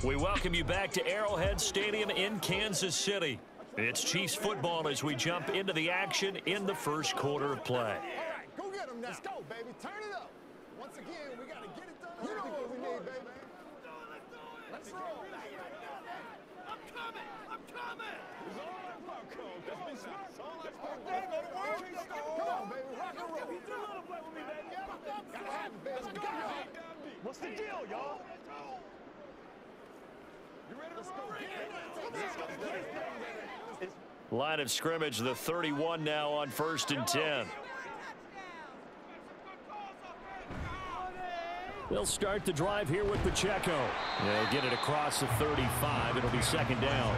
We welcome you back to Arrowhead Stadium in Kansas City. It's Chiefs football as we jump into the action in the first quarter of play. All right, go get them now. Let's go, baby. Turn it up. Once again, we got to get it done. You know what we need, baby. Let's roll. I'm coming. It's all about code. Let's be smart. Let's go. Come on, baby. Rock and roll. He's a little play with me, baby. Gotta have it, baby. Let's go. What's the deal, y'all? Line of scrimmage, the 31 now on 1st and 10. They'll start the drive here with Pacheco. They'll get it across the 35. It'll be second down.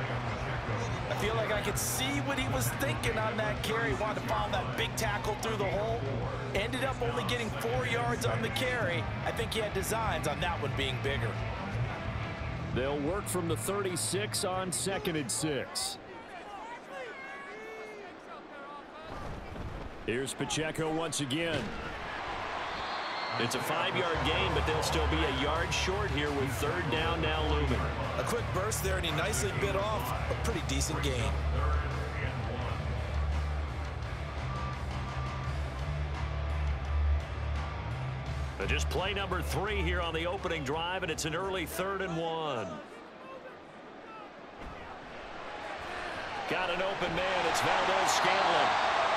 I feel like I could see what he was thinking on that carry. Wanted to follow that big tackle through the hole. Ended up only getting 4 yards on the carry. I think he had designs on that one being bigger. They'll work from the 36 on 2nd and 6. Here's Pacheco once again. It's a 5-yard gain, but they'll still be a yard short here with 3rd down now looming. A quick burst there, and he nicely bit off a pretty decent gain. Just play number 3 here on the opening drive, and it's an early 3rd and 1. Got an open man. It's Valdez-Scantling.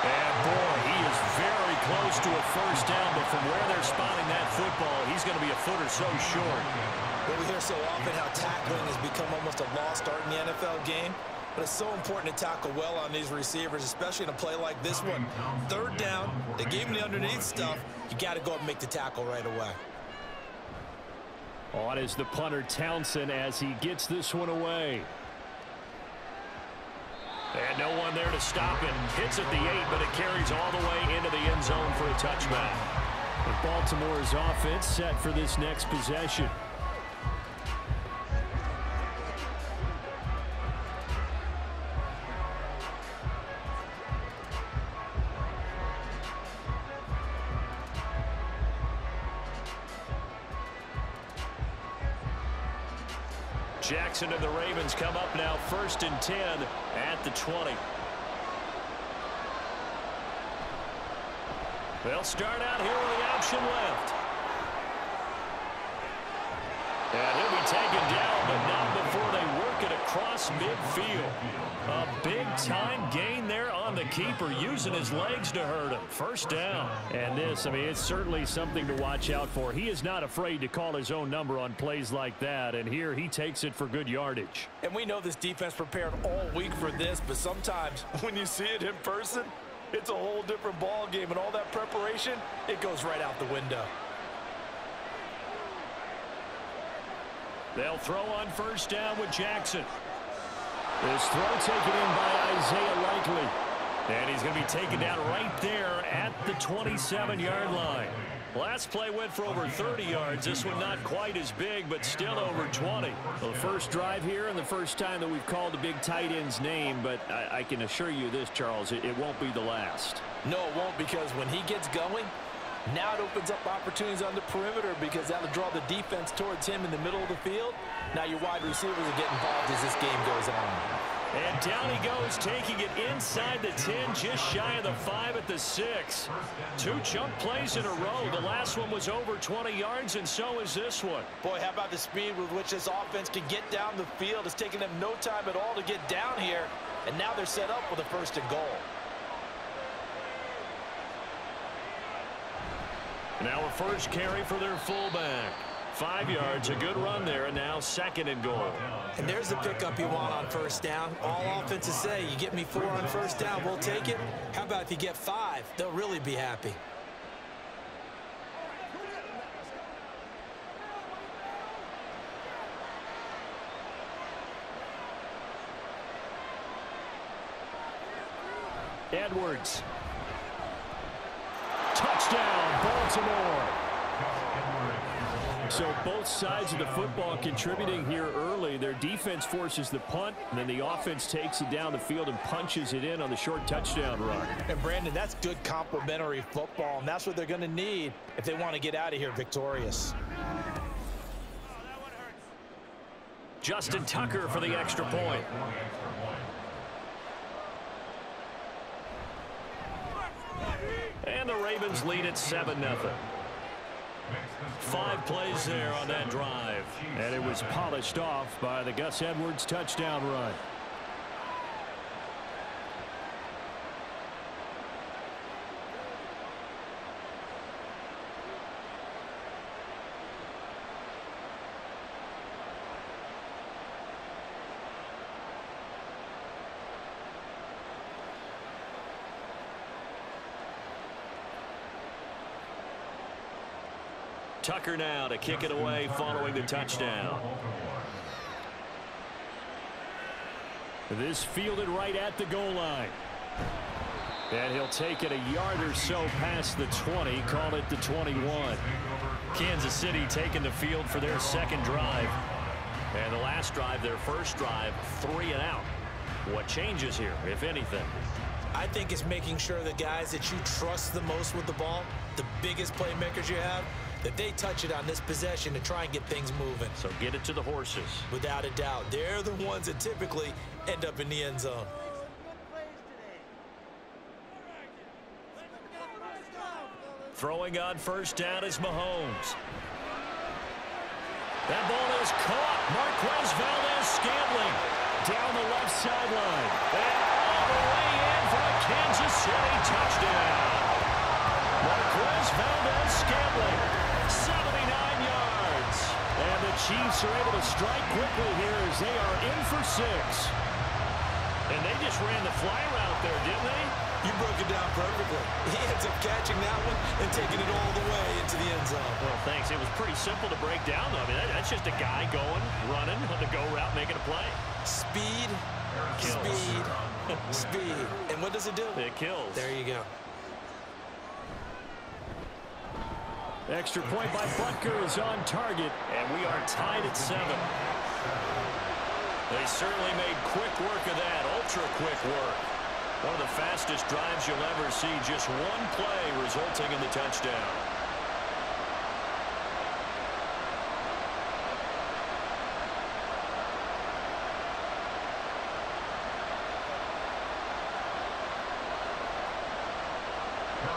And, boy, he is very close to a first down, but from where they're spotting that football, he's going to be a foot or so short. Well, we hear so often how tackling has become almost a lost art in the NFL game. But it's so important to tackle well on these receivers, especially in a play like this one. 3rd down, they gave him the underneath stuff. You got to go up and make the tackle right away. On is the punter Townsend as he gets this one away. And no one there to stop it. Hits at the 8, but it carries all the way into the end zone for a touchback. And Baltimore's offense set for this next possession. Jackson and the Ravens come up now 1st and 10 at the 20. They'll start out here with the option left. And he'll be taken down, but not before they work it across midfield. A big-time gain there on the keeper, using his legs to hurt him. First down. And this, I mean, it's certainly something to watch out for. He is not afraid to call his own number on plays like that, and here he takes it for good yardage. And we know this defense prepared all week for this, but sometimes when you see it in person, it's a whole different ball game, and all that preparation, it goes right out the window. They'll throw on first down with Jackson. This throw taken in by Isaiah Likely. And he's going to be taken down right there at the 27-yard line. Last play went for over 30 yards. This one not quite as big, but still over 20. Well, the first drive here and the first time that we've called the big tight end's name, but I can assure you this, Charles, it won't be the last. No, it won't, because when he gets going, now it opens up opportunities on the perimeter, because that'll draw the defense towards him in the middle of the field. Now your wide receivers are getting involved as this game goes on. And down he goes, taking it inside the 10, just shy of the 5 at the 6. 2 jump plays in a row. The last one was over 20 yards, and so is this one. Boy, how about the speed with which this offense can get down the field? It's taken them no time at all to get down here, and now they're set up with a 1st and goal. Now a first carry for their fullback. 5 yards, a good run there, and now 2nd and goal. And there's the pickup you want on first down. All offenses say, you get me 4 on first down, we'll take it. How about if you get 5? They'll really be happy. Edwards. Touchdown, Baltimore. So both sides of the football contributing here early. Their defense forces the punt, and then the offense takes it down the field and punches it in on the short touchdown run. And, Brandon, that's good complementary football, and that's what they're going to need if they want to get out of here victorious. Justin Tucker for the extra point. And the Ravens lead at 7-0. 5 plays there on that drive. And it was polished off by the Gus Edwards touchdown run. Tucker now to kick it away following the touchdown. This fielded right at the goal line. And he'll take it a yard or so past the 20, call it the 21. Kansas City taking the field for their second drive. And the last drive, their first drive, 3 and out. What changes here, if anything? I think it's making sure the guys that you trust the most with the ball, the biggest playmakers you have, that they touch it on this possession to try and get things moving. So get it to the horses. Without a doubt. They're the ones that typically end up in the end zone. Throwing on first down is Mahomes. That ball is caught. Marquez Valdes-Scantling down the left sideline. And all the way in for a Kansas City touchdown. Marquez Valdes-Scantling, 79 yards. And the Chiefs are able to strike quickly here as they are in for 6. And they just ran the fly route there, didn't they? You broke it down perfectly. He ends up catching that one and taking it all the way into the end zone. Well, thanks. It was pretty simple to break down, though. I mean, that's just a guy going, running on the go route, making a play. Speed, Kills. speed, speed. And what does it do? It kills. There you go. Extra point by Butker is on target, and we are tied at 7. They certainly made quick work of that, ultra quick work. One of the fastest drives you'll ever see, just one play resulting in the touchdown.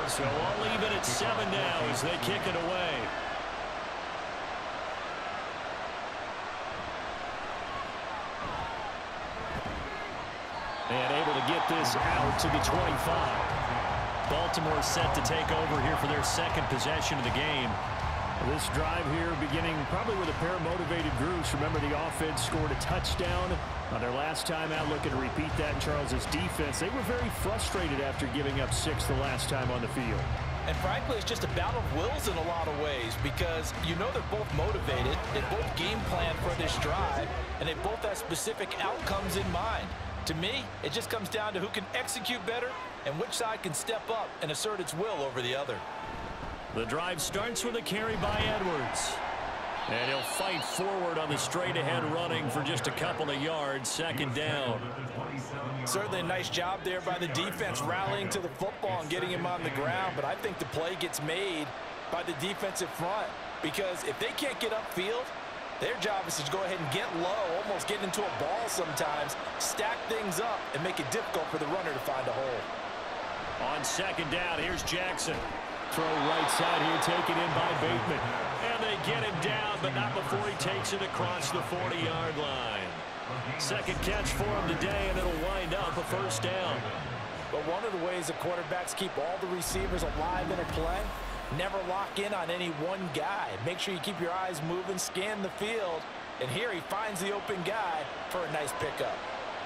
So all even at 7 now as they kick it away. And able to get this out to the 25. Baltimore set to take over here for their second possession of the game. This drive here beginning probably with a pair of motivated groups. Remember, the offense scored a touchdown on their last time out. Looking to repeat that in Charles's defense. They were very frustrated after giving up 6 the last time on the field. And frankly, it's just a battle of wills in a lot of ways because you know they're both motivated, they both game plan for this drive, and they both have specific outcomes in mind. To me, it just comes down to who can execute better and which side can step up and assert its will over the other. The drive starts with a carry by Edwards. And he'll fight forward on the straight-ahead running for just a couple of yards, second down. Certainly a nice job there by the defense rallying to the football and getting him on the ground, but I think the play gets made by the defensive front because if they can't get upfield, their job is to go ahead and get low, almost get into a ball sometimes, stack things up, and make it difficult for the runner to find a hole. On second down, here's Jackson. Throw right side here, taken in by Bateman. And they get him down, but not before he takes it across the 40-yard line. Second catch for him today, and it'll wind up a first down. But one of the ways the quarterbacks keep all the receivers alive in a play, never lock in on any one guy. Make sure you keep your eyes moving, scan the field, and here he finds the open guy for a nice pickup.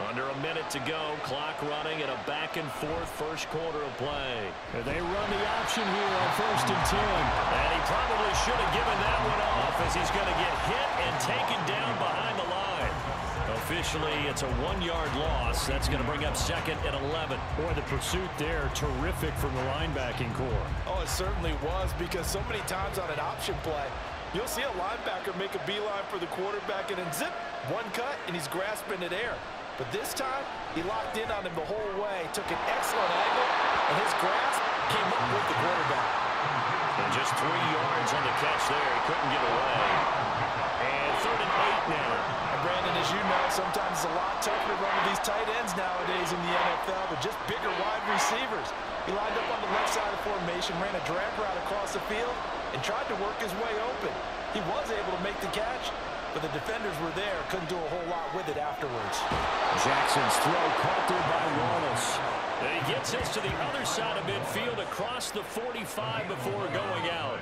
Under a minute to go, clock running in a back-and-forth first quarter of play. They run the option here on 1st and 10. And he probably should have given that one off as he's going to get hit and taken down behind the line. Officially, it's a 1-yard loss. That's going to bring up 2nd and 11. Boy, the pursuit there, terrific from the linebacking core. Oh, it certainly was because so many times on an option play, you'll see a linebacker make a beeline for the quarterback and then zip, one cut, and he's grasping at air. But this time, he locked in on him the whole way, took an excellent angle, and his grasp came up with the quarterback. And just 3 yards on the catch there. He couldn't get away. And 3rd and 8 now. And Brandon, Sometimes it's a lot tougher to run with these tight ends nowadays in the NFL, but just bigger wide receivers. He lined up on the left side of the formation, ran a drag route across the field, and tried to work his way open. He was able to make the catch, but the defenders were there, couldn't do a whole lot with it afterwards. Jackson's throw caught there by Wallace. And he gets us to the other side of midfield across the 45 before going out.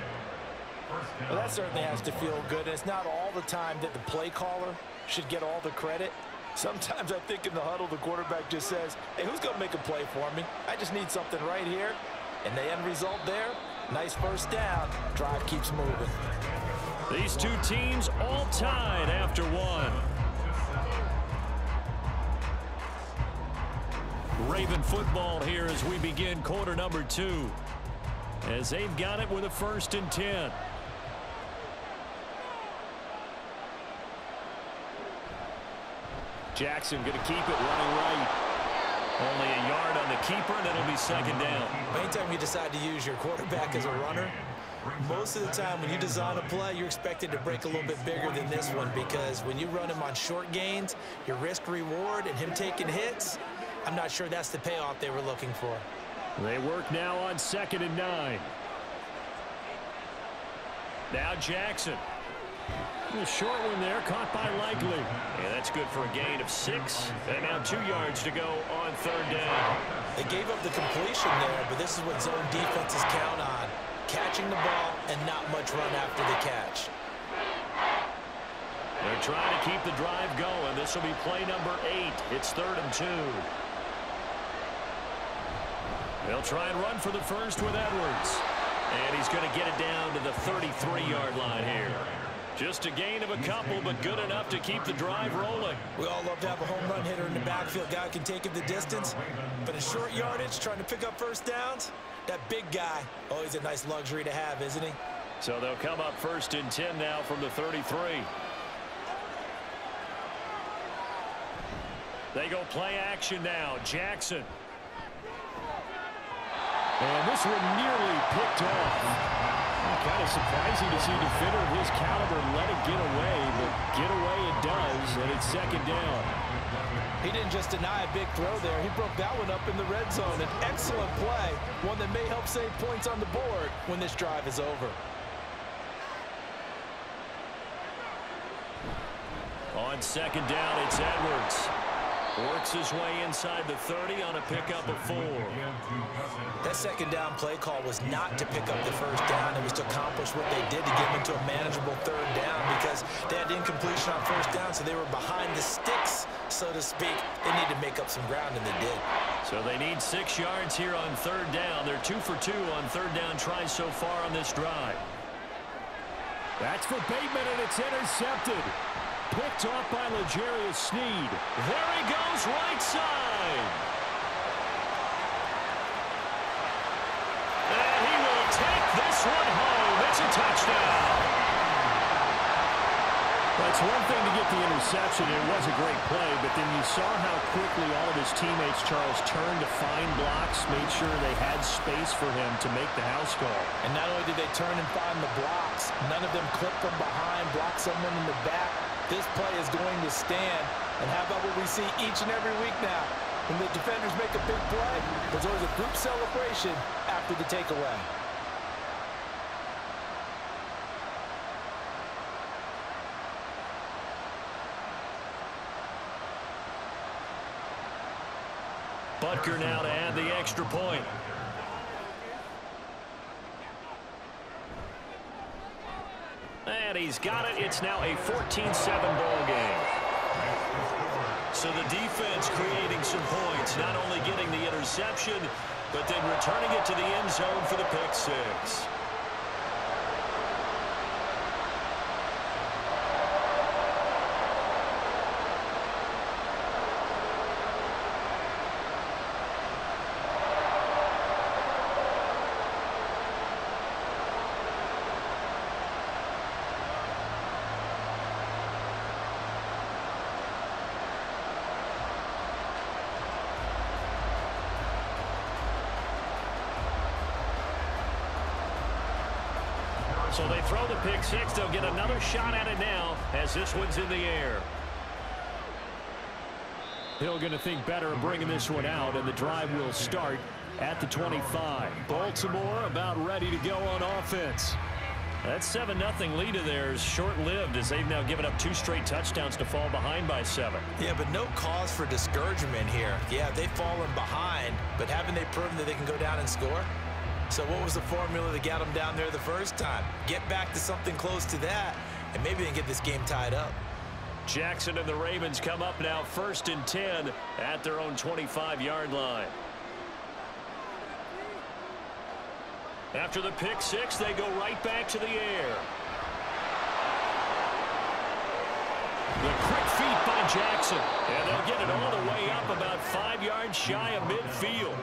Well, that certainly has to feel good. It's not all the time that the play caller should get all the credit. Sometimes I think in the huddle, the quarterback just says, hey, who's going to make a play for me? I just need something right here. And the end result there, nice first down. Drive keeps moving. These two teams all tied after one. Raven football here as we begin quarter number 2. As they've got it with a 1st and 10. Jackson going to keep it running right. Only a yard on the keeper, and it'll be 2nd down. Anytime you decide to use your quarterback as a runner, most of the time when you design a play, you're expected to break a little bit bigger than this one, because when you run him on short gains, your risk-reward and him taking hits, I'm not sure that's the payoff they were looking for. They work now on 2nd and 9. Now Jackson. A short one there, caught by Likely. Yeah, that's good for a gain of 6. And now 2 yards to go on 3rd down. They gave up the completion there, but this is what zone defenses count on. Catching the ball and not much run after the catch. They're trying to keep the drive going. This will be play number 8. It's 3rd and 2. They'll try and run for the first with Edwards. And he's going to get it down to the 33-yard line here. Just a gain of a couple, but good enough to keep the drive rolling. We all love to have a home run hitter in the backfield. Guy who can take it the distance. But in short yardage, trying to pick up first downs, that big guy, always a nice luxury to have, isn't he? So they'll come up 1st and 10 now from the 33. They go play action now. Jackson. And this one nearly picked off. Kind of surprising to see a defender of his caliber let it get away, but get away it does, and it's 2nd down. He didn't just deny a big throw there. He broke that one up in the red zone. An excellent play, one that may help save points on the board when this drive is over. On 2nd down, it's Edwards. Works his way inside the 30 on a pickup of 4. That 2nd down play call was not to pick up the first down. It was to accomplish what they did to get them to a manageable 3rd down, because they had incompletion on first down, so they were behind the sticks, so to speak. They need to make up some ground, and they did. So they need 6 yards here on 3rd down. They're 2 for 2 on 3rd down tries so far on this drive. That's for Bateman, and it's intercepted. Picked off by L'Jarius Sneed. There he goes, right side. And he will take this one home. It's a touchdown. That's one thing to get the interception. It was a great play, but then you saw how quickly all of his teammates, Charles, turned to find blocks, made sure they had space for him to make the house call. And not only did they turn and find the blocks, none of them clipped from behind, blocked someone in the back. This play is going to stand. And how about what we see each and every week now? When the defenders make a big play, there's always a group celebration after the takeaway. Butker now to add the extra point. And he's got it. It's now a 14-7 ball game. So the defense creating some points, not only getting the interception, but then returning it to the end zone for the pick 6. So they throw the pick 6. They'll get another shot at it now as this one's in the air. Hill going to think better of bringing this one out, and the drive will start at the 25. Baltimore about ready to go on offense. That 7-0 lead of theirs short-lived as they've now given up 2 straight touchdowns to fall behind by 7. Yeah, but no cause for discouragement here. Yeah, they've fallen behind, but haven't they proven that they can go down and score? So what was the formula that got them down there the first time? Get back to something close to that, and maybe they can get this game tied up. Jackson and the Ravens come up now 1st and 10 at their own 25-yard line. After the pick 6, they go right back to the air. The quick feet by Jackson, and they'll get it all the way up about 5 yards shy of midfield.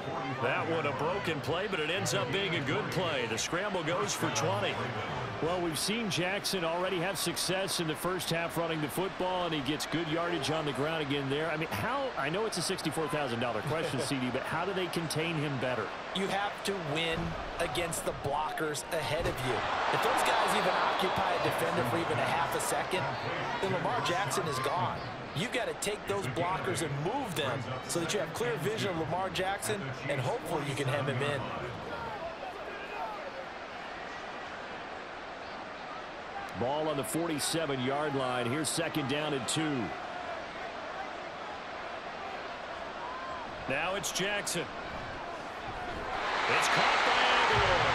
That one a broken play, but it ends up being a good play. The scramble goes for 20. Well, we've seen Jackson already have success in the first half running the football, and he gets good yardage on the ground again there. I mean, I know it's a $64,000 question, CD, but how do they contain him better? You have to win against the blockers ahead of you. If those guys even occupy a defender for even a half a second, then Lamar Jackson is gone. You've got to take those blockers and move them so that you have clear vision of Lamar Jackson, and hopefully you can hem him in. Ball on the 47-yard line. Here's 2nd down and 2. Now it's Jackson. It's caught by Aguilar.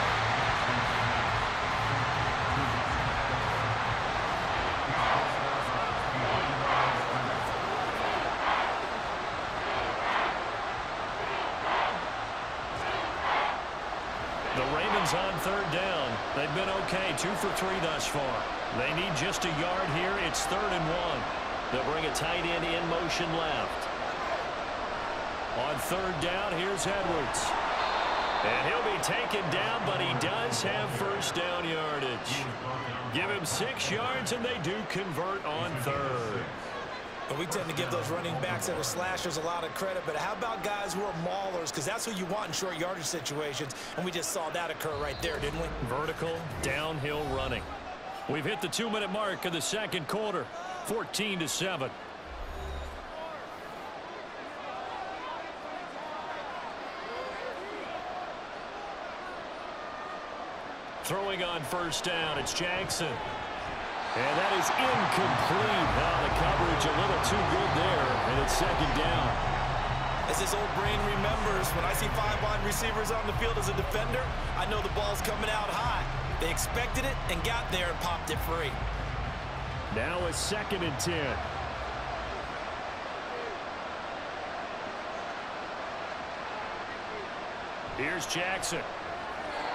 The Ravens on 3rd down. They've been okay, 2 for 3 thus far. They need just a yard here. It's 3rd and 1. They'll bring a tight end in motion left. On 3rd down, here's Edwards. And he'll be taken down, but he does have 1st down yardage. Give him 6 yards, and they do convert on 3rd. But we tend to give those running backs that are slashers a lot of credit, but how about guys who are maulers? Because that's who you want in short yardage situations, and we just saw that occur right there, didn't we? Vertical, downhill running. We've hit the 2-minute mark of the 2nd quarter, 14-7. Throwing on 1st down, it's Jackson. And that is incomplete. The coverage a little too good there, and it's 2nd down. As this old brain remembers, when I see 5 wide receivers on the field as a defender, I know the ball's coming out high. They expected it and got there and popped it free. Now a 2nd and 10. Here's Jackson.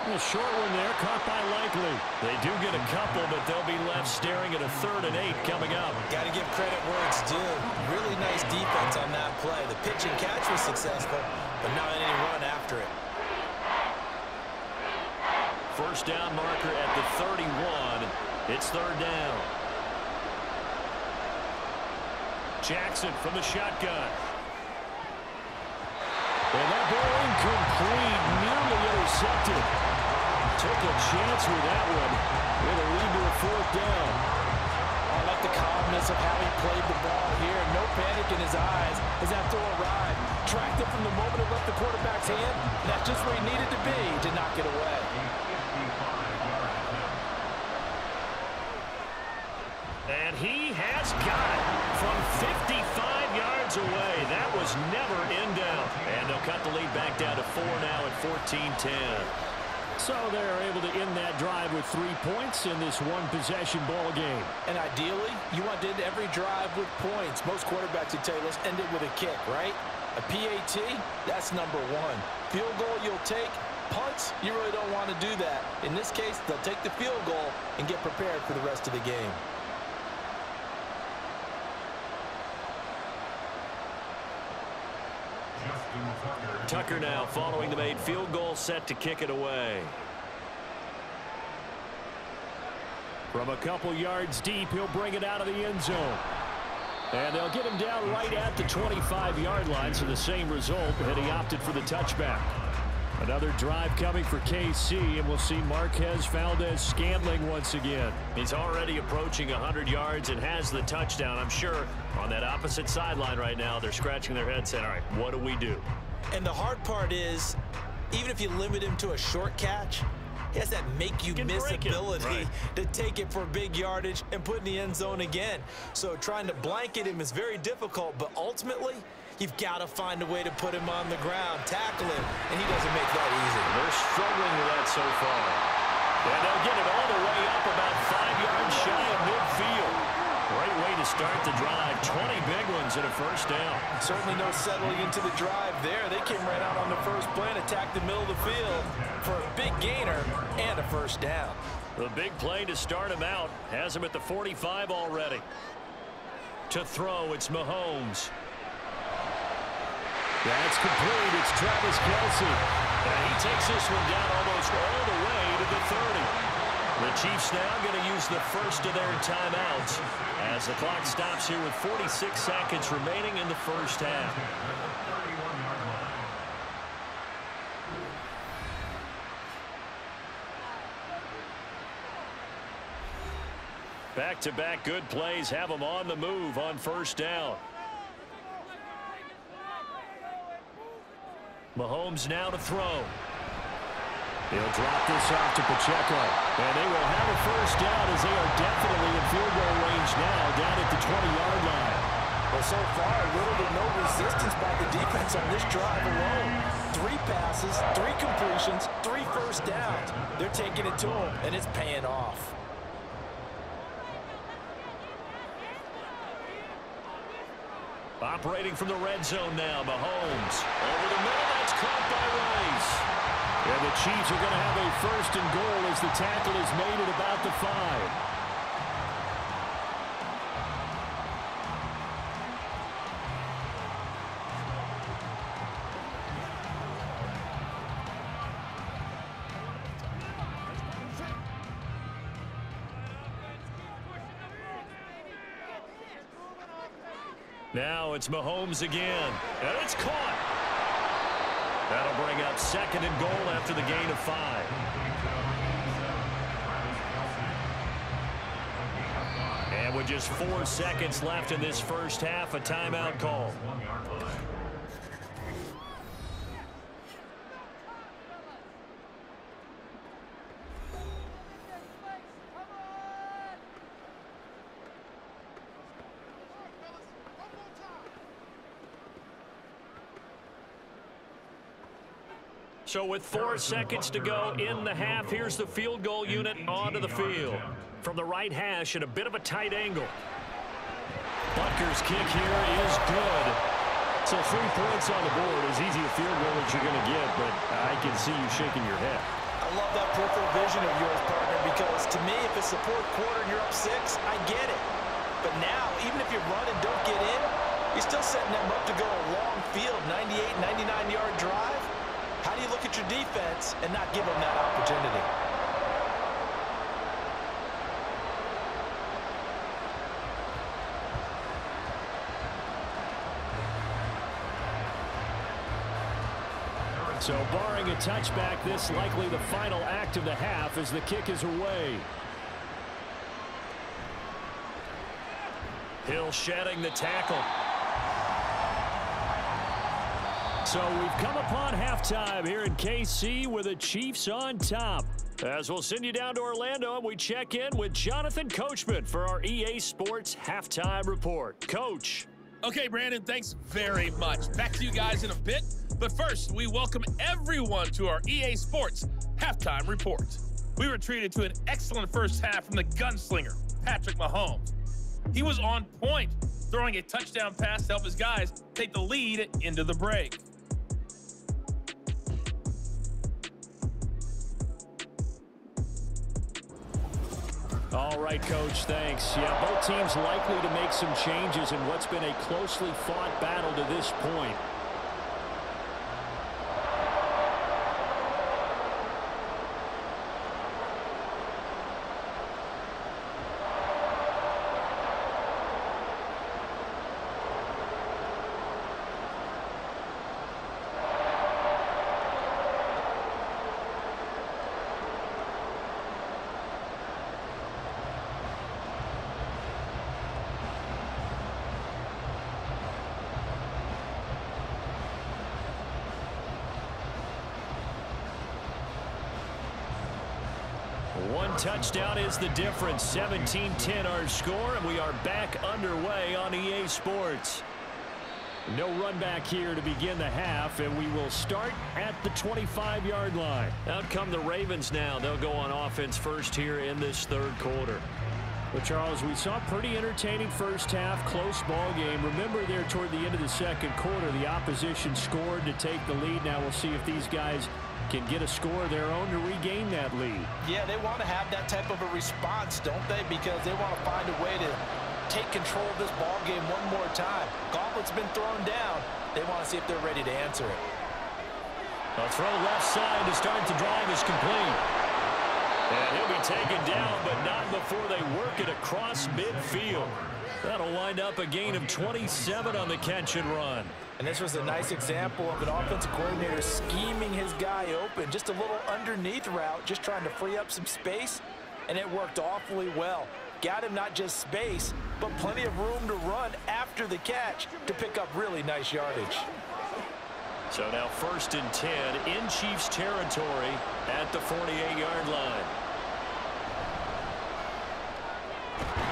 A short one there, caught by Likely. They do get a couple, but they'll be left staring at a 3rd and 8 coming up. Got to give credit where it's due. Really nice defense on that play. The pitch and catch was successful, but not any run after it. 1st down marker at the 31. It's 3rd down. Jackson from the shotgun. And that ball incomplete, nearly intercepted. Took a chance with that one, with a lead to a 4th down. I like the calmness of how he played the ball here. No panic in his eyes as that throw arrived. Tracked it from the moment it left the quarterback's hand. That's just where he needed to be to knock it away. And he has got it from 55 yards away. That was never in doubt. And they'll cut the lead back down to 4 now at 14-10. So they're able to end that drive with 3 points in this one-possession ball game. And ideally, you want to end every drive with points. Most quarterbacks would tell you, let's end it with a kick, right? A PAT, that's number 1. Field goal you'll take. Punts, you really don't want to do that. In this case, they'll take the field goal and get prepared for the rest of the game. Tucker now following the made field goal, set to kick it away. From a couple yards deep, he'll bring it out of the end zone. And they'll get him down right at the 25-yard line, so the same result, and he opted for the touchback. Another drive coming for KC, and we'll see Marquez Valdez-Scantling once again. He's already approaching 100 yards and has the touchdown. I'm sure on that opposite sideline right now, they're scratching their heads saying, all right, what do we do? And the hard part is, even if you limit him to a short catch, he has that make-you-miss ability to take it for big yardage and put in the end zone again. So trying to blanket him is very difficult, but ultimately, you've got to find a way to put him on the ground, tackle him, and he doesn't make that easy. They're struggling with that so far. And they'll get it all the way up about 5 yards shy of midfield. Great way to start the drive. 20 big ones and a first down. Certainly no settling into the drive there. They came right out on the first play and attacked the middle of the field for a big gainer and a first down. The big play to start him out has him at the 45 already. To throw, it's Mahomes. That's complete. It's Travis Kelce. And he takes this one down almost all the way to the 30. The Chiefs now going to use the first of their timeouts as the clock stops here with 46 seconds remaining in the first half. Back-to-back good plays have them on the move on first down. Mahomes now to throw. He'll drop this off to Pacheco. And they will have a first down as they are definitely in field goal range now down at the 20-yard line. Well, so far, little to no resistance by the defense on this drive alone. 3 passes, 3 completions, 3 first downs. They're taking it to him, and it's paying off. Operating from the red zone now, Mahomes. Over the middle, that's caught by Rice. And the Chiefs are going to have a first and goal as the tackle is made at about the 5. Now it's Mahomes again, and it's caught. That'll bring up second and goal after the gain of 5. And with just 4 seconds left in this first half, a timeout call. So with 4 seconds to go in the half, here's the field goal unit onto the field. From the right hash at a bit of a tight angle. Butker's kick here is good. So 3 points on the board. As easy a field goal as you're going to get, but I can see you shaking your head. I love that peripheral vision of yours, partner, because to me, if it's the 4th quarter and you're up 6, I get it. But now, even if you run and don't get in, you're still setting them up to go a long field, 98, 99-yard drive. How do you look at your defense and not give them that opportunity? So barring a touchback, this likely the final act of the half as the kick is away. Hill shedding the tackle. So we've come upon halftime here in KC with the Chiefs on top. As we'll send you down to Orlando and we check in with Jonathan Coachman for our EA Sports Halftime Report. Coach. Okay, Brandon, thanks very much. Back to you guys in a bit. But first, we welcome everyone to our EA Sports Halftime Report. We were treated to an excellent first half from the gunslinger, Patrick Mahomes. He was on point, throwing a touchdown pass to help his guys take the lead into the break. All right, Coach, thanks. Yeah, both teams likely to make some changes in what's been a closely fought battle to this point. touchdown is the difference. 17-10 our score, and we are back underway on EA Sports. No run back here to begin the half, and we will start at the 25-yard line. Out come the Ravens now. They'll go on offense first here in this third quarter. But, Charles, we saw a pretty entertaining first half, close ball game. Remember there toward the end of the second quarter, the opposition scored to take the lead. Now we'll see if these guys can get a score of their own to regain that lead. Yeah, they want to have that type of a response, don't they? Because they want to find a way to take control of this ball game one more time. Gauntlet's been thrown down. They want to see if they're ready to answer it. A throw left side to start the drive is complete. And he'll be taken down, but not before they work it across midfield. That'll wind up a gain of 27 on the catch and run. And this was a nice example of an offensive coordinator scheming his guy open. Just a little underneath route, just trying to free up some space, and it worked awfully well. Got him not just space, but plenty of room to run after the catch to pick up really nice yardage. So now 1st and 10 in Chiefs territory at the 48-yard line.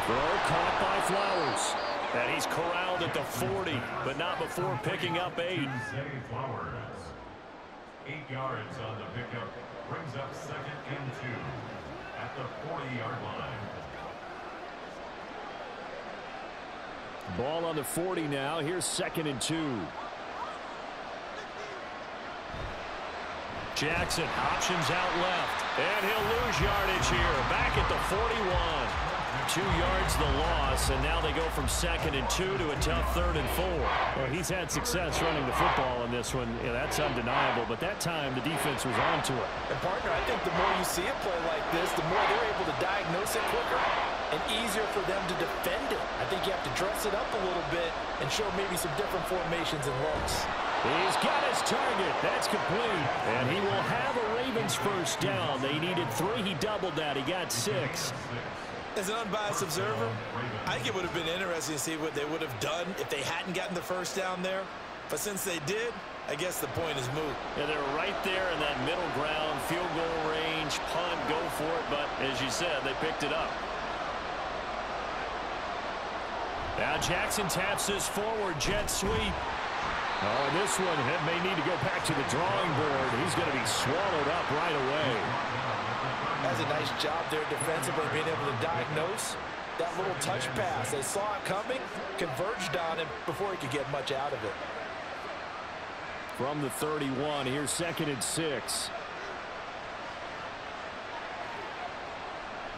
Throw caught by Flowers. And he's corralled at the 40, but not before picking up 8. 8 yards on the pickup brings up 2nd and 2 at the 40-yard line. Ball on the 40 now. Here's 2nd and 2. Jackson options out left, and he'll lose yardage here. Back at the 41. 2 yards the loss, and now they go from 2nd and 2 to a tough 3rd and 4. Well, he's had success running the football in this one. Yeah, that's undeniable, but that time the defense was onto it. And, partner, I think the more you see a play like this, the more they're able to diagnose it quicker and easier for them to defend it. I think you have to dress it up a little bit and show maybe some different formations and looks. He's got his target. That's complete. And he will have a Ravens first down. They needed 3. He doubled that. He got 6. As an unbiased observer, I think it would have been interesting to see what they would have done if they hadn't gotten the first down there. But since they did, I guess the point is moot. Yeah, they're right there in that middle ground, field goal range, punt, go for it. But as you said, they picked it up. Now Jackson taps this forward jet sweep. Oh, this one may need to go back to the drawing board. He's going to be swallowed up right away. Has a nice job there defensively, being able to diagnose that little touch pass. They saw it coming, converged on him before he could get much out of it. From the 31, here's 2nd and 6.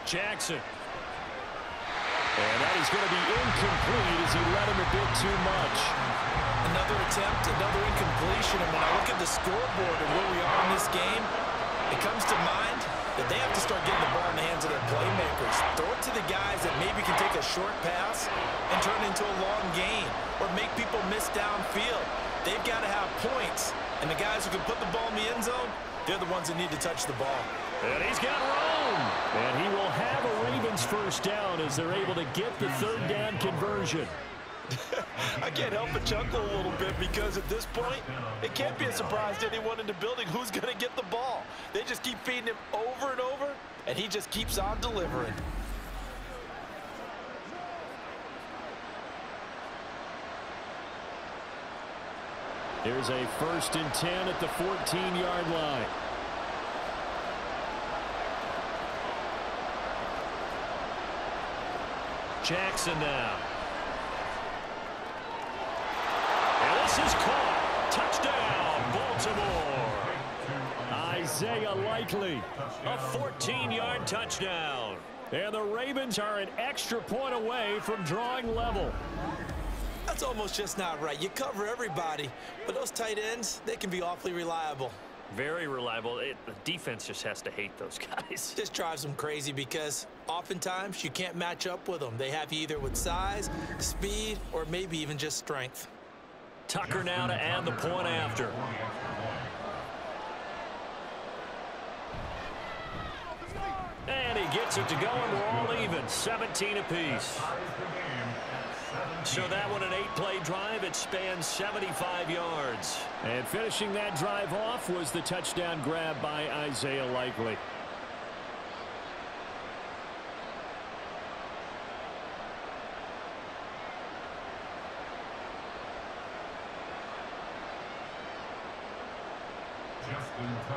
Jackson. And that is going to be incomplete as he led him a bit too much. Another attempt, another incompletion. And when I look at the scoreboard and where we are in this game, it comes to mind that they have to start getting the ball in the hands of their playmakers. Throw it to the guys that maybe can take a short pass and turn it into a long gain or make people miss downfield. They've got to have points. And the guys who can put the ball in the end zone, they're the ones that need to touch the ball. And he's got room. And he will have a Ravens first down as they're able to get the 3rd down conversion. I can't help but chuckle a little bit because at this point, it can't be a surprise to anyone in the building who's going to get the ball. They just keep feeding him over and over, and he just keeps on delivering. Here's a 1st and 10 at the 14-yard line. Jackson now. And this is caught. Touchdown, Baltimore. Isaiah Likely, a 14-yard touchdown. And the Ravens are an extra point away from drawing level. That's almost just not right. You cover everybody, but those tight ends, they can be awfully reliable. Very reliable. The defense just has to hate those guys. This drives them crazy because oftentimes you can't match up with them. They have you either with size, speed, or maybe even just strength. Tucker now to add the point after. And he gets it to go, and we're all even. 17 apiece. So that one, an 8-play drive. It spans 75 yards. And finishing that drive off was the touchdown grab by Isaiah Likely.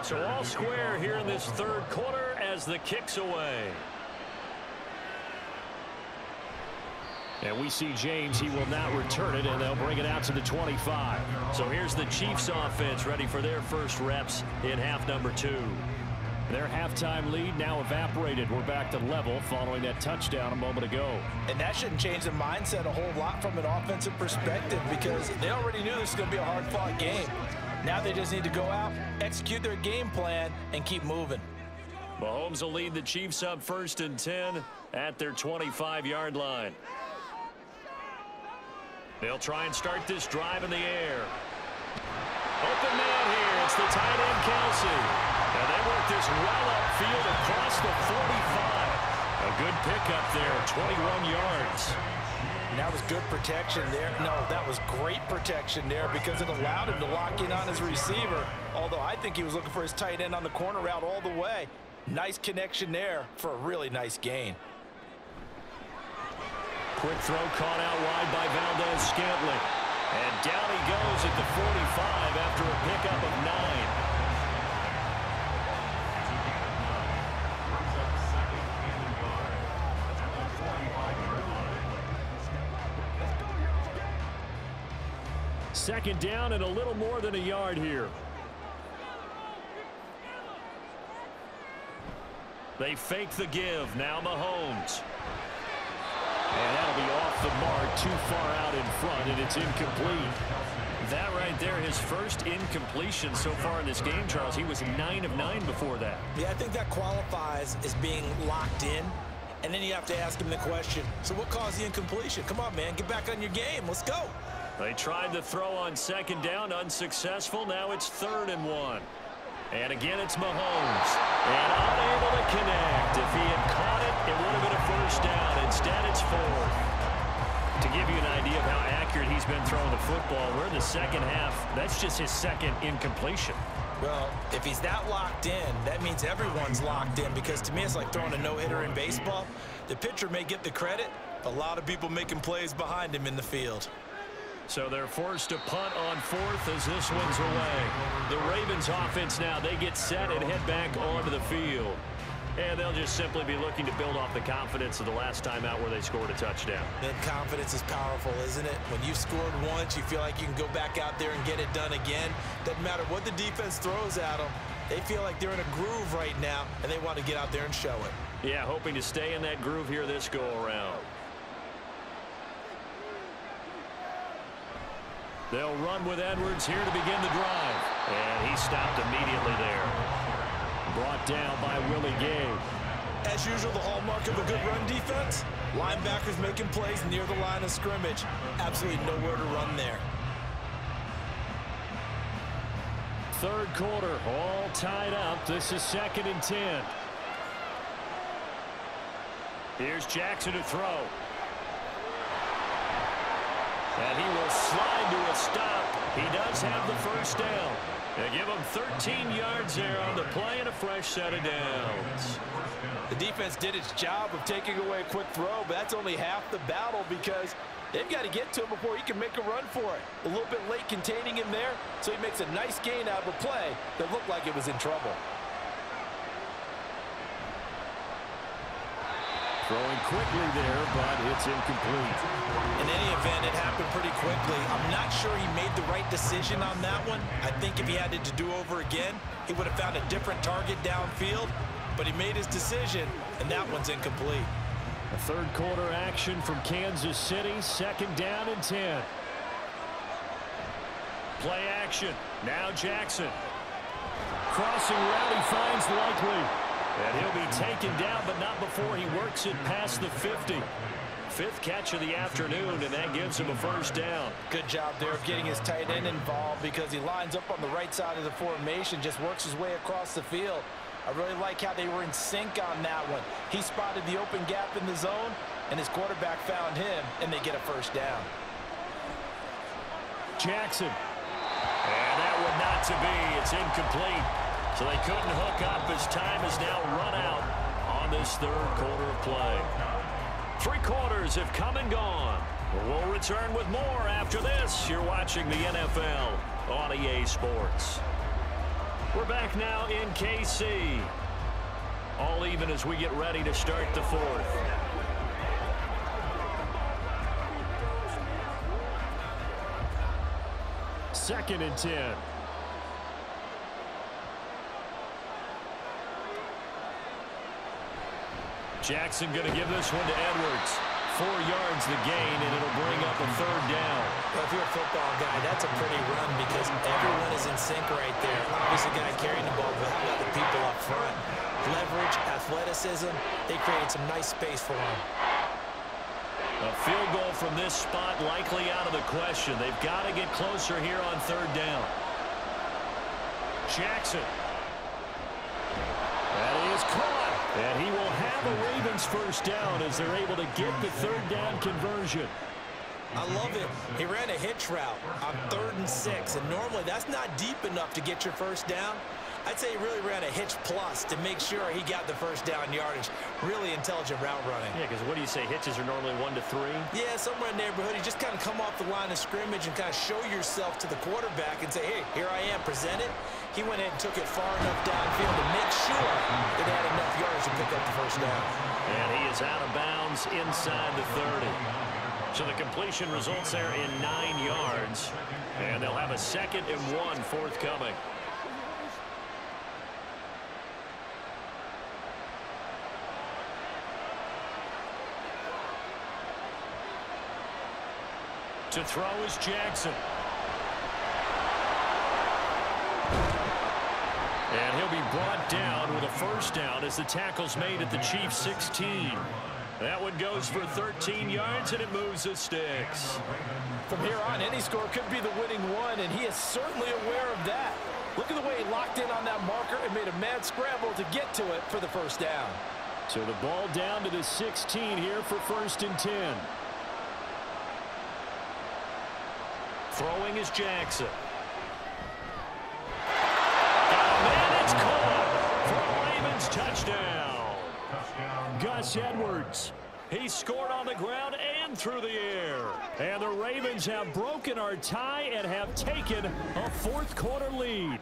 So all square here in this third quarter as the kick's away. And we see James, he will not return it, and they'll bring it out to the 25. So here's the Chiefs offense ready for their first reps in half number 2. Their halftime lead now evaporated. We're back to level following that touchdown a moment ago. And that shouldn't change the mindset a whole lot from an offensive perspective because they already knew this was going to be a hard-fought game. Now they just need to go out, execute their game plan, and keep moving. Mahomes will lead the Chiefs up 1st and 10 at their 25-yard line. They'll try and start this drive in the air. Open man here. It's the tight end, Kelsey. And they work this well upfield across the 45. A good pickup there, 21 yards. And that was good protection there. No, that was great protection there because it allowed him to lock in on his receiver. Although I think he was looking for his tight end on the corner route all the way. Nice connection there for a really nice gain. Quick throw caught out wide by Valdez-Scantling. And down he goes at the 45 after a pickup of 9. Second down and a little more than a yard here. They fake the give. Now Mahomes. And that'll be off the mark, too far out in front, and it's incomplete. That right there, his first incompletion so far in this game, Charles. He was 9 of 9 before that. Yeah, I think that qualifies as being locked in. And then you have to ask him the question, so what caused the incompletion? Come on, man, get back on your game. Let's go. They tried the throw on second down, unsuccessful. Now it's 3rd and 1. And again, it's Mahomes. And unable to connect. If he had caught it, it would have been a first down. Instead, it's 4th. To give you an idea of how accurate he's been throwing the football, we're in the second half. That's just his second incompletion. Well, if he's that locked in, that means everyone's locked in because to me it's like throwing a no-hitter in baseball. The pitcher may get the credit, but a lot of people making plays behind him in the field. So they're forced to punt on 4th as this one's away. The Ravens offense now, they get set and head back onto the field. And they'll just simply be looking to build off the confidence of the last time out where they scored a touchdown. And confidence is powerful, isn't it? When you've scored once, you feel like you can go back out there and get it done again. Doesn't matter what the defense throws at them. They feel like they're in a groove right now, and they want to get out there and show it. Yeah, hoping to stay in that groove here this go-around. They'll run with Edwards here to begin the drive. And he stopped immediately there. Brought down by Willie Gay. As usual, the hallmark of a good run defense, linebackers making plays near the line of scrimmage. Absolutely nowhere to run there. Third quarter, all tied up. This is 2nd and 10. Here's Jackson to throw. And he will slide to a stop. He does have the first down. They give him 13 yards there on the play and a fresh set of downs. The defense did its job of taking away a quick throw, but that's only half the battle because they've got to get to him before he can make a run for it. A little bit late containing him there, so he makes a nice gain out of a play that looked like it was in trouble. Throwing quickly there, but it's incomplete. In any event, it happened pretty quickly. I'm not sure he made the right decision on that one. I think if he had it to do over again, he would have found a different target downfield, but he made his decision, and that one's incomplete. A third quarter action from Kansas City, 2nd down and 10. Play action. Now Jackson. Crossing route, he finds Likely. And he'll be taken down, but not before he works it past the 50. 5th catch of the afternoon, and that gives him a first down. Good job there of getting his tight end involved because he lines up on the right side of the formation, just works his way across the field. I really like how they were in sync on that one. He spotted the open gap in the zone, and his quarterback found him, and they get a first down. Jackson. And that one not to be. It's incomplete. So they couldn't hook up as time is now run out on this third quarter of play. 3 quarters have come and gone. We'll return with more after this. You're watching the NFL on EA Sports. We're back now in KC. All even as we get ready to start the fourth. Second and 10. Jackson going to give this one to Edwards. 4 yards the gain, and it'll bring up a third down. Well, if you're a football guy, that's a pretty run because everyone is in sync right there. Obviously, the guy carrying the ball, but how about the people up front? Leverage, athleticism, they created some nice space for him. A field goal from this spot likely out of the question. They've got to get closer here on third down. Jackson. That is caught. And he will have a Ravens first down as they're able to get the third down conversion. I love it. He ran a hitch route on 3rd and 6, and normally that's not deep enough to get your first down. I'd say he really ran a hitch plus to make sure he got the first down yardage. Really intelligent route running. Yeah, because what do you say? Hitches are normally 1 to 3? Yeah, somewhere in the neighborhood. You just kind of come off the line of scrimmage and kind of show yourself to the quarterback and say, hey, here I am, present it. He went ahead and took it far enough downfield to make sure that he had enough yards to pick up the first down. And he is out of bounds inside the 30. So the completion results there in 9 yards. And they'll have a 2nd and 1 forthcoming. To throw is Jackson. And he'll be brought down with a first down as the tackle's made at the Chiefs' 16. That one goes for 13 yards, and it moves the sticks. From here on, any score could be the winning one, and he is certainly aware of that. Look at the way he locked in on that marker and made a mad scramble to get to it for the first down. So the ball down to the 16 here for 1st and 10. Throwing is Jackson. And it's caught for a Ravens touchdown. Gus Edwards. He scored on the ground and through the air. And the Ravens have broken our tie and have taken a 4th quarter lead.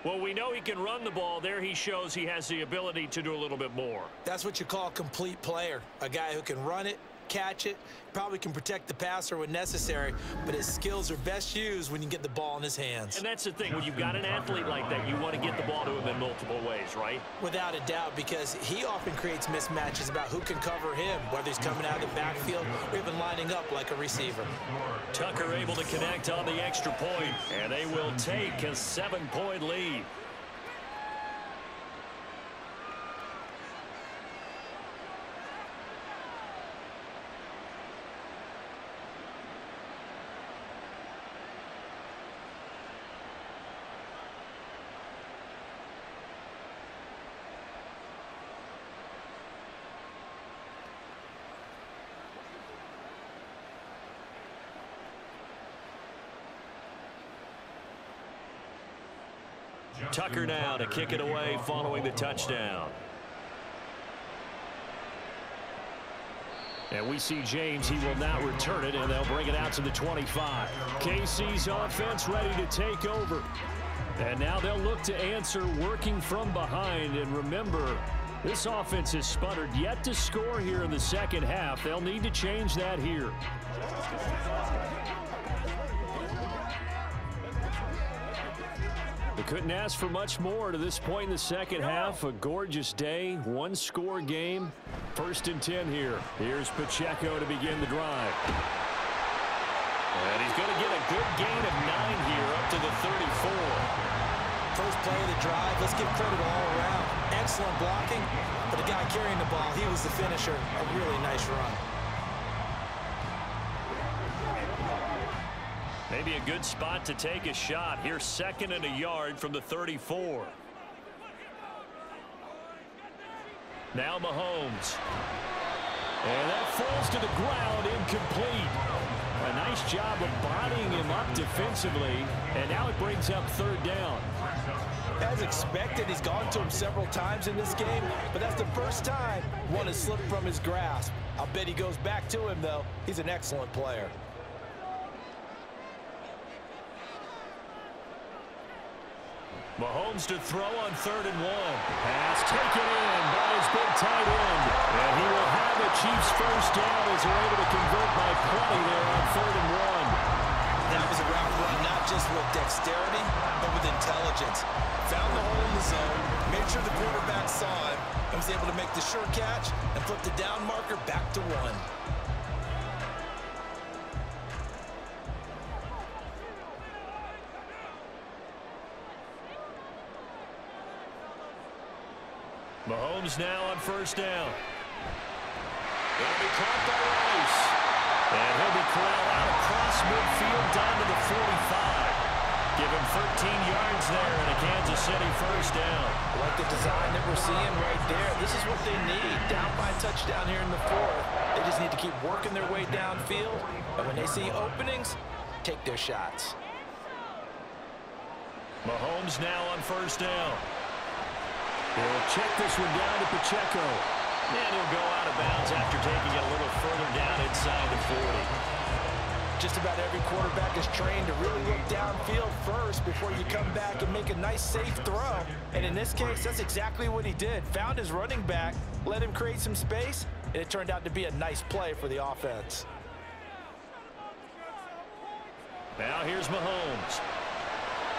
Well, we know he can run the ball. There he shows he has the ability to do a little bit more. That's what you call a complete player. A guy who can run it, catch it, probably can protect the passer when necessary, but his skills are best used when you get the ball in his hands. And that's the thing. When you've got an athlete like that, you want to get the ball to him in multiple ways, right? Without a doubt, because he often creates mismatches about who can cover him, whether he's coming out of the backfield or even lining up like a receiver. Tucker able to connect on the extra point, and they will take a 7-point lead. Tucker now to kick it away following the touchdown. And we see James. He will now return it, and they'll bring it out to the 25. KC's offense ready to take over. And now they'll look to answer working from behind. And remember, this offense has sputtered yet to score here in the second half. They'll need to change that here. They couldn't ask for much more to this point in the second half. A gorgeous day, 1-score game. 1st and 10 here. Here's Pacheco to begin the drive. And he's going to get a good gain of 9 here up to the 34. First play of the drive, let's give credit all around. Excellent blocking, but the guy carrying the ball, he was the finisher. A really nice run. Maybe a good spot to take a shot. Here's 2nd and a yard from the 34. Now Mahomes. And that falls to the ground, incomplete. A nice job of bodying him up defensively. And now it brings up 3rd down. As expected, he's gone to him several times in this game, but that's the first time one has slipped from his grasp. I'll bet he goes back to him, though. He's an excellent player. Mahomes to throw on 3rd and 1. Pass taken in by his big tight end. And he will have a Chiefs first down as they're able to convert by plenty there on 3rd and 1. That was a route run not just with dexterity, but with intelligence. Found the hole in the zone, made sure the quarterback saw him, and was able to make the sure catch and flip the down marker back to 1. Mahomes now on 1st down. He'll be caught by Rice. And he'll be corralled out across midfield down to the 45. Give him 13 yards there and a Kansas City first down. I like the design that we're seeing right there. This is what they need. Down by a touchdown here in the 4th. They just need to keep working their way downfield. And when they see openings, take their shots. Mahomes now on 1st down. He'll check this one down to Pacheco. And he'll go out of bounds after taking it a little further down inside the 40. Just about every quarterback is trained to really look downfield first before you come back and make a nice, safe throw. And in this case, that's exactly what he did. Found his running back, let him create some space, and it turned out to be a nice play for the offense. Now here's Mahomes.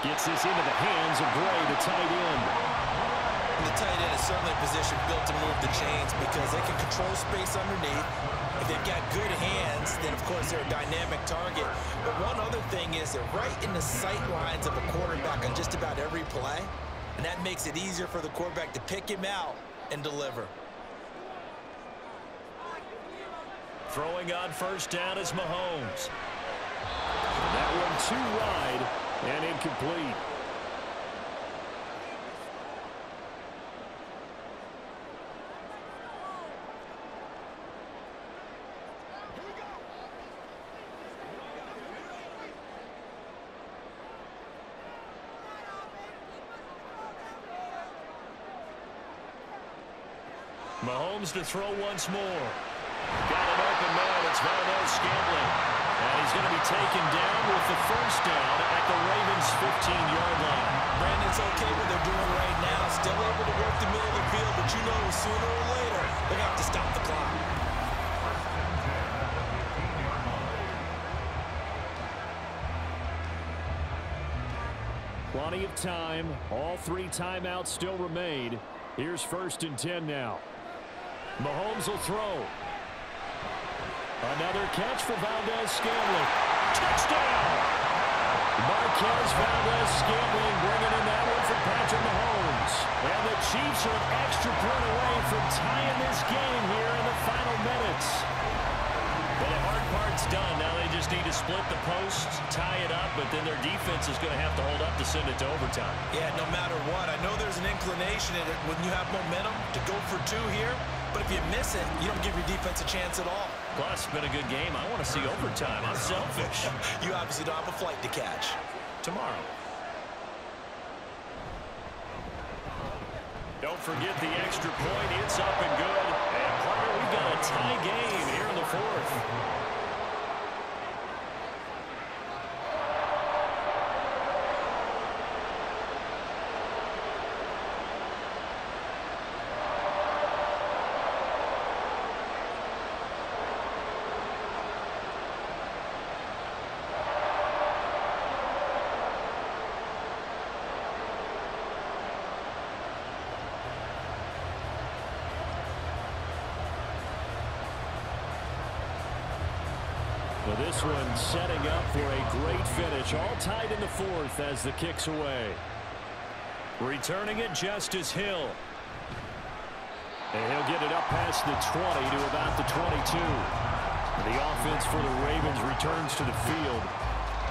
Gets this into the hands of Gray, the tight end. And the tight end is certainly a position built to move the chains because they can control space underneath. If they've got good hands, then, of course, they're a dynamic target. But one other thing is they're right in the sight lines of a quarterback on just about every play, and that makes it easier for the quarterback to pick him out and deliver. Throwing on 1st down is Mahomes. That one too wide and incomplete. Mahomes to throw once more. Got an open man. It's Valdez-Scantling. And he's going to be taken down with the first down at the Ravens' 15-yard line. Brandon's okay what they're doing right now. Still able to work the middle of the field, but you know sooner or later they're going to have to stop the clock. Plenty of time. All 3 timeouts still remain. Here's 1st and 10 now. Mahomes will throw. Another catch for Valdez-Scantling. Touchdown! Marquez Valdez-Scantling bringing in that one for Patrick Mahomes. And the Chiefs are an extra point away from tying this game here in the final minutes. But the hard part's done. Now they just need to split the posts, tie it up, but then their defense is going to have to hold up to send it to overtime. Yeah, no matter what. I know there's an inclination in it when you have momentum to go for 2 here, but if you miss it, you don't give your defense a chance at all. Plus, it's been a good game. I want to see overtime. I'm selfish. You obviously don't have a flight to catch. Tomorrow. Don't forget the extra point. It's up and good. And partner, we've got a tie game here in the 4th. Well, this one setting up for a great finish. All tied in the 4th as the kick's away. Returning it, Justice Hill. And he'll get it up past the 20 to about the 22. The offense for the Ravens returns to the field.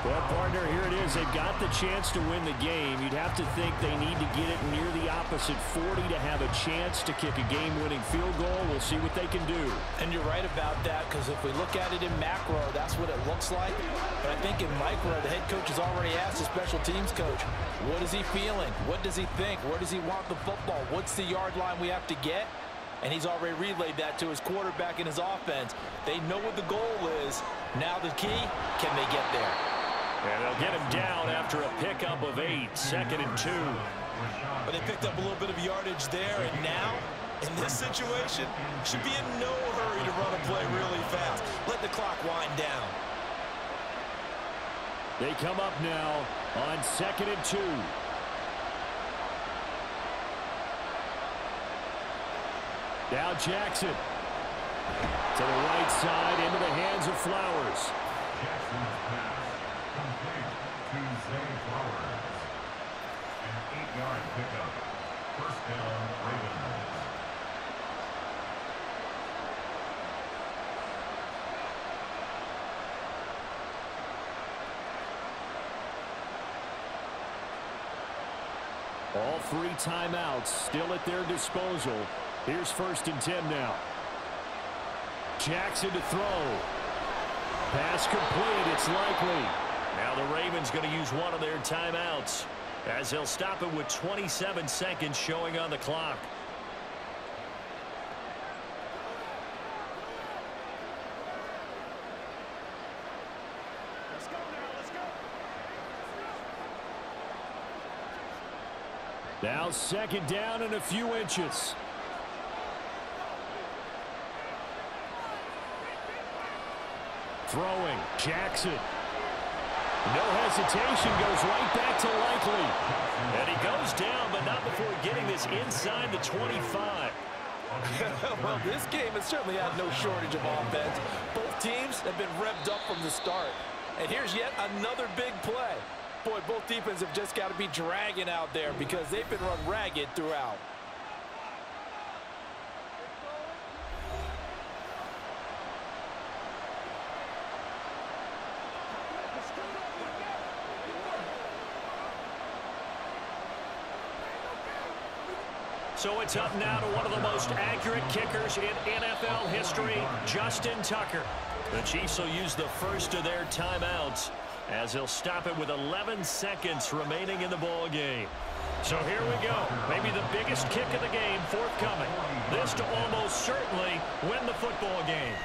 Well, partner, here it is. They've got the chance to win the game. You'd have to think they need to get it near the opposite 40 to have a chance to kick a game-winning field goal. We'll see what they can do. And you're right about that, because if we look at it in macro, that's what it looks like. But I think in micro, the head coach has already asked the special teams coach, what is he feeling? What does he think? Where does he want the football? What's the yard line we have to get? And he's already relayed that to his quarterback and his offense. They know what the goal is. Now the key, can they get there? And they'll get him down after a pickup of 8, 2nd and 2. But they picked up a little bit of yardage there, and now, in this situation, should be in no hurry to run a play really fast. Let the clock wind down. They come up now on 2nd and 2. Now Jackson to the right side into the hands of Flowers. Jackson's pass complete to Zay Flowers. An 8-yard pickup. First down, Ravens. All 3 timeouts still at their disposal. Here's 1st and 10 now. Jackson to throw. Pass complete. It's likely. Now the Ravens going to use one of their timeouts as they'll stop it with 27 seconds showing on the clock. Let's go now, let's go. Now 2nd down and a few inches. Throwing. Jackson. No hesitation. Goes right back to Likely. And he goes down, but not before getting this inside the 25. Well, this game has certainly had no shortage of offense. Both teams have been revved up from the start. And here's yet another big play. Boy, both defenses have just got to be dragging out there because they've been run ragged throughout. So it's up now to one of the most accurate kickers in NFL history, Justin Tucker. The Chiefs will use the first of their timeouts as they'll stop it with 11 seconds remaining in the ball game. So here we go. Maybe the biggest kick of the game forthcoming. This to almost certainly win the football game.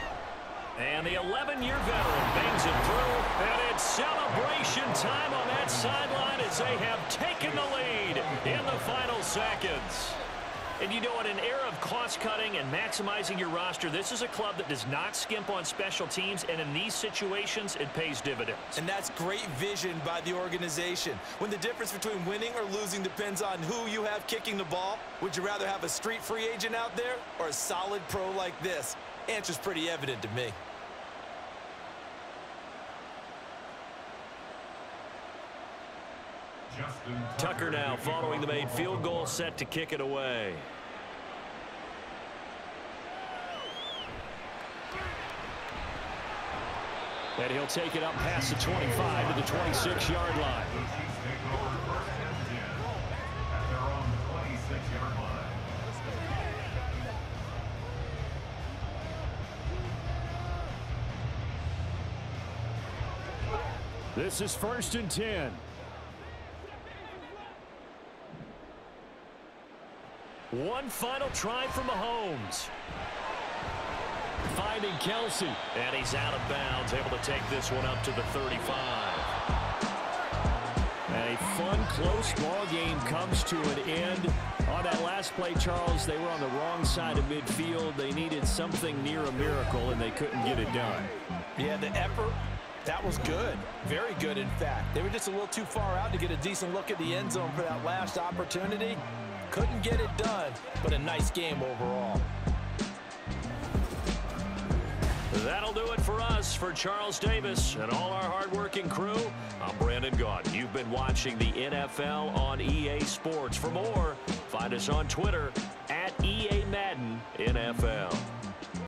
And the 11-year veteran bangs it through, and it's celebration time on that sideline as they have taken the lead in the final seconds. And you know, in an era of cost-cutting and maximizing your roster, this is a club that does not skimp on special teams, and in these situations, it pays dividends. And that's great vision by the organization. When the difference between winning or losing depends on who you have kicking the ball, would you rather have a street free agent out there or a solid pro like this? Answer's pretty evident to me. Tucker now following the made field goal, set to kick it away. And he'll take it up past the 25 to the 26-yard line. This is 1st and 10. One final try from Mahomes. Finding Kelsey. And he's out of bounds, able to take this one up to the 35. A fun, close ball game comes to an end. On that last play, Charles, they were on the wrong side of midfield. They needed something near a miracle, and they couldn't get it done. Yeah, the effort, that was good. Very good, in fact. They were just a little too far out to get a decent look at the end zone for that last opportunity. Couldn't get it done, but a nice game overall. That'll do it for us. For Charles Davis and all our hardworking crew, I'm Brandon Gaudin. You've been watching the NFL on EA Sports. For more, find us on Twitter @EA Madden NFL.